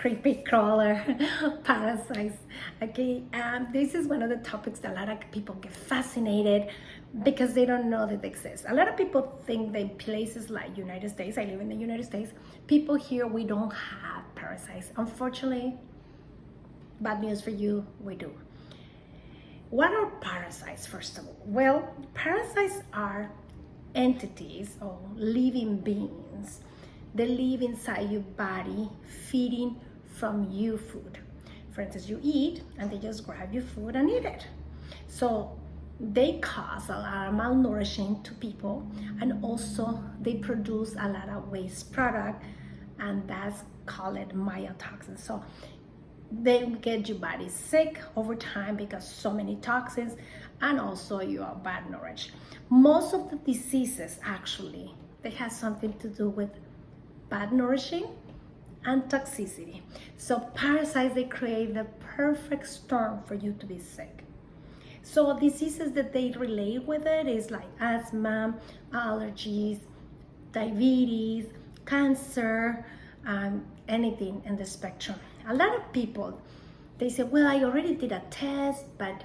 creepy crawler, parasites. Okay, this is one of the topics that a lot of people get fascinated because they don't know that they exist. A lot of people think that in places like United States, I live in the United States, people here, we don't have parasites. Unfortunately, bad news for you, we do. What are parasites, first of all? Well, parasites are entities or living beings. They live inside your body, feeding from you food. For instance, you eat and they just grab your food and eat it. So they cause a lot of malnourishing to people, and also they produce a lot of waste product, and that's called mycotoxins. So they get your body sick over time because so many toxins, and also you are bad nourished. Most of the diseases actually, they have something to do with bad nourishing and toxicity. So parasites, they create the perfect storm for you to be sick. So diseases that they relate with it is like asthma, allergies, diabetes, cancer, anything in the spectrum. A lot of people, they say, well, I already did a test, but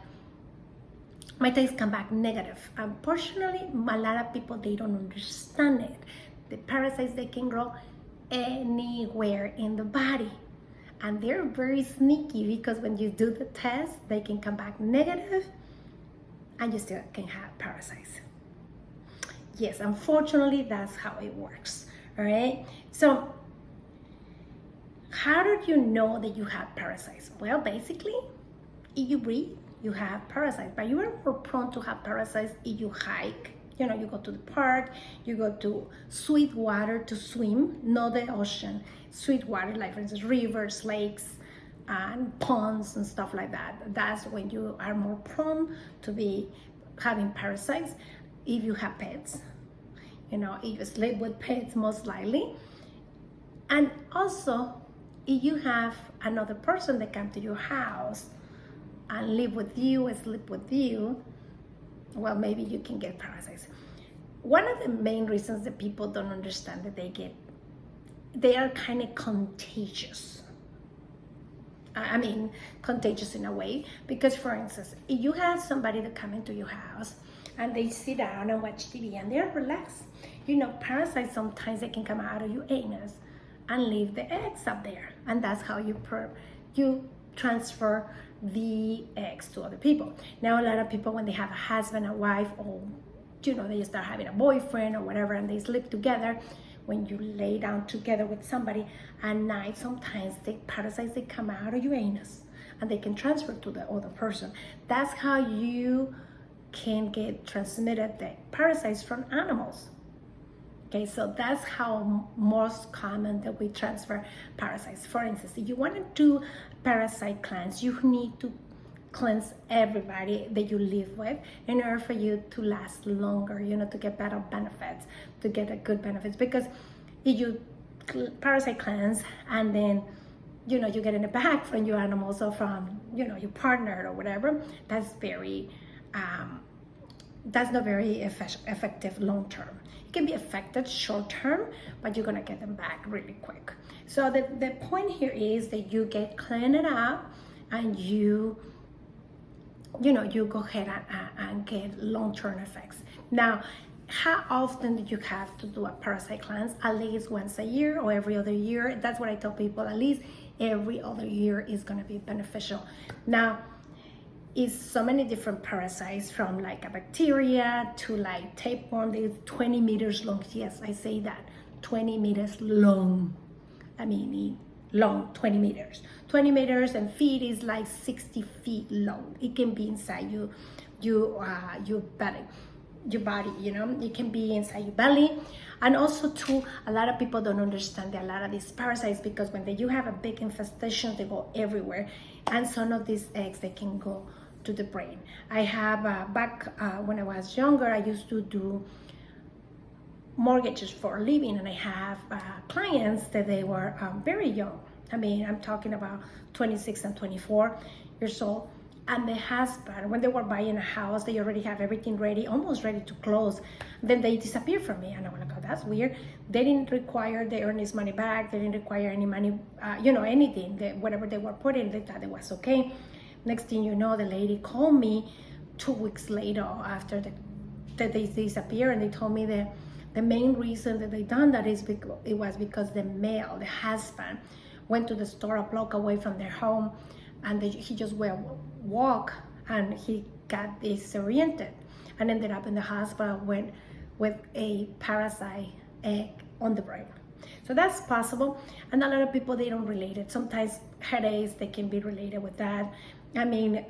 my test come back negative. Unfortunately, a lot of people, they don't understand it. The parasites, they can grow anywhere in the body. And they're very sneaky because when you do the test, they can come back negative and you still can have parasites. Yes, unfortunately, that's how it works. All right. So how do you know that you have parasites? Well, basically, if you breathe, you have parasites, but you are more prone to have parasites if you hike. You know, you go to the park, you go to sweet water to swim, not the ocean. Sweet water, like for instance, rivers, lakes, and ponds and stuff like that. That's when you are more prone to be having parasites. If you have pets, you know, if you sleep with pets, most likely. And also, if you have another person that come to your house and live with you and sleep with you, well, maybe you can get parasites. One of the main reasons that people don't understand that they are kind of contagious. I mean, contagious in a way, because for instance, if you have somebody that come into your house and they sit down and watch TV and they're relaxed, you know, parasites, sometimes they can come out of your anus and leave the eggs up there. And that's how you transfer the eggs to other people. Now, a lot of people, when they have a husband, a wife, or, you know, they start having a boyfriend or whatever, and they sleep together, when you lay down together with somebody at night, sometimes the parasites, they come out of your anus and they can transfer to the other person. That's how you can get transmitted the parasites from animals. Okay, so that's how most common that we transfer parasites. For instance, if you want to do parasite cleanse, you need to cleanse everybody that you live with in order for you to last longer, you know, to get better benefits, to get a good benefits. Because if you parasite cleanse and then, you know, you get in a bag from your animals or from, you know, your partner or whatever, that's not very effective long term. It can be effective short term, but you're gonna get them back really quick. So the point here is that you get clean it up and you go ahead and get long-term effects. Now, how often do you have to do a parasite cleanse? At least once a year or every other year. That's what I tell people, at least every other year is gonna be beneficial. Now, is so many different parasites, from like a bacteria to like tapeworm. They're 20 meters long. Yes, I say that, 20 meters long. I mean, long, 20 meters. 20 meters, and feet is like 60 feet long. It can be inside your body, you know, it can be inside your belly. And also too, a lot of people don't understand that a lot of these parasites, because when you have a big infestation, they go everywhere. And some of these eggs, they can go to the brain. I have, back when I was younger, I used to do mortgages for a living, and I have clients that they were very young. I mean, I'm talking about 26 and 24 years old. And the husband, when they were buying a house, they already have everything ready, almost ready to close. Then they disappear from me. And I'm like, oh, that's weird. They didn't require the earnest money back. They didn't require any money, anything. Whatever they were putting, they thought it was okay. Next thing you know, the lady called me 2 weeks later after that they disappeared, and they told me that the main reason that they done that is because it was because the male, the husband, went to the store a block away from their home, and he just went walk, and he got disoriented and ended up in the hospital with a parasite egg on the brain. So that's possible, and a lot of people, they don't relate it. Sometimes headaches, they can be related with that. I mean,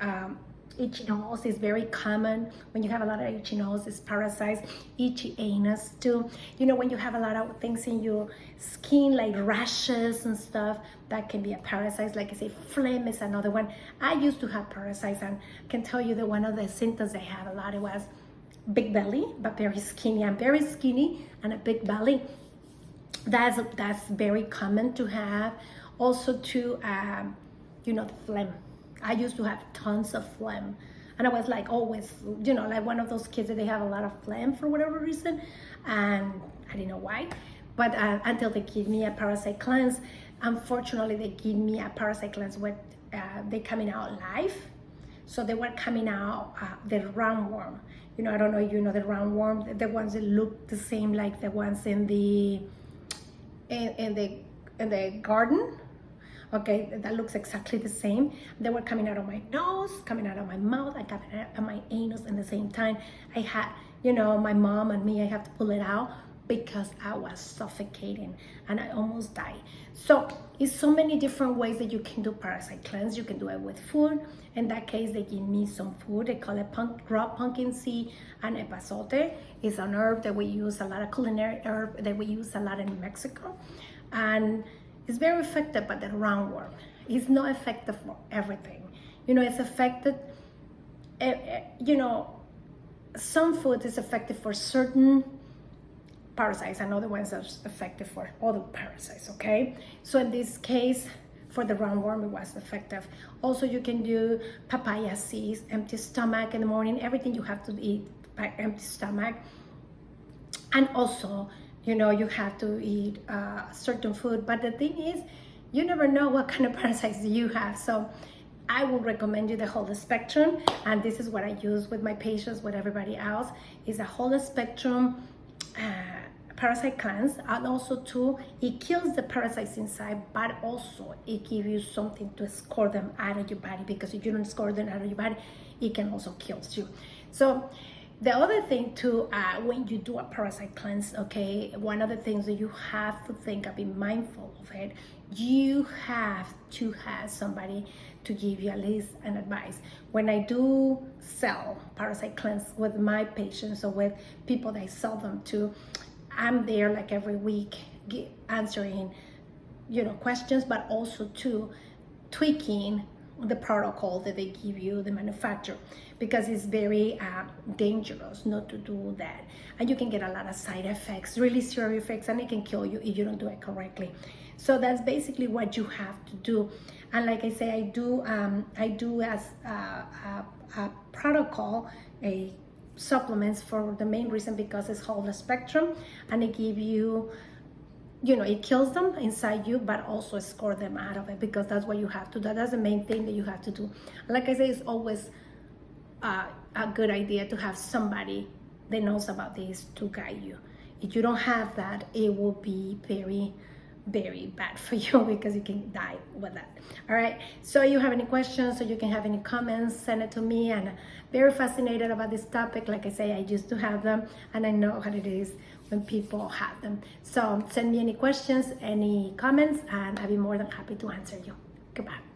itchy nose is very common. When you have a lot of itchy nose, it's parasites. Itchy anus too. When you have a lot of things in your skin, like rashes and stuff, that can be a parasite. Like I say, phlegm is another one. I used to have parasites, and can tell you that one of the symptoms I had a lot, it was big belly, but very skinny. I'm very skinny and a big belly. That's very common to have. Also to, phlegm. I used to have tons of phlegm, and I was like always, like one of those kids that they have a lot of phlegm for whatever reason, and I didn't know why. But until they give me a parasite cleanse, unfortunately they give me a parasite cleanse with they coming out live. So they were coming out the roundworm. I don't know if you know the roundworm, the ones that look the same like the ones in the garden. Okay, that looks exactly the same. They were coming out of my nose, coming out of my mouth, and coming out of my anus at the same time. I had, my mom and me, I have to pull it out because I was suffocating and I almost died. So it's so many different ways that you can do parasite cleanse. You can do it with food. In that case, they give me some food. They call it raw pumpkin seed and epazote. It's an herb that we use, a lot of culinary herb that we use a lot in Mexico. And it's very effective, but the roundworm is not effective for everything. It's effective, some food is effective for certain parasites and other ones are effective for other parasites, okay? So in this case, for the roundworm, it was effective. Also, you can do papaya seeds, empty stomach in the morning, everything you have to eat by empty stomach. And also, you have to eat certain food, but the thing is, you never know what kind of parasites you have. So I would recommend you the whole spectrum, and this is what I use with my patients, with everybody else, is a whole spectrum parasite cleanse. And also too, it kills the parasites inside, but also it gives you something to score them out of your body, because if you don't score them out of your body, it can also kill you. So the other thing too, when you do a parasite cleanse, okay, one of the things that you have to think of, be mindful of it, you have to have somebody to give you at least an advice. When I do sell parasite cleanse with my patients or with people that I sell them to, I'm there like every week answering, questions, but also too tweaking the protocol that they give you, the manufacturer, because it's very dangerous not to do that, and you can get a lot of side effects, really serious effects, and it can kill you if you don't do it correctly. So that's basically what you have to do. And like I say, I do as a protocol, a supplements, for the main reason because it's whole spectrum, and it give you, it kills them inside you, but also score them out of it, because that's what you have to do. That's the main thing that you have to do. Like I say, it's always a good idea to have somebody that knows about this to guide you. If you don't have that, it will be very, very bad for you, because you can die with that. All right, so you have any questions, or you can have any comments, send it to me. And very fascinated about this topic. Like I say, I used to have them, and I know how it is when people have them. So send me any questions, any comments, and I'll be more than happy to answer you. Goodbye.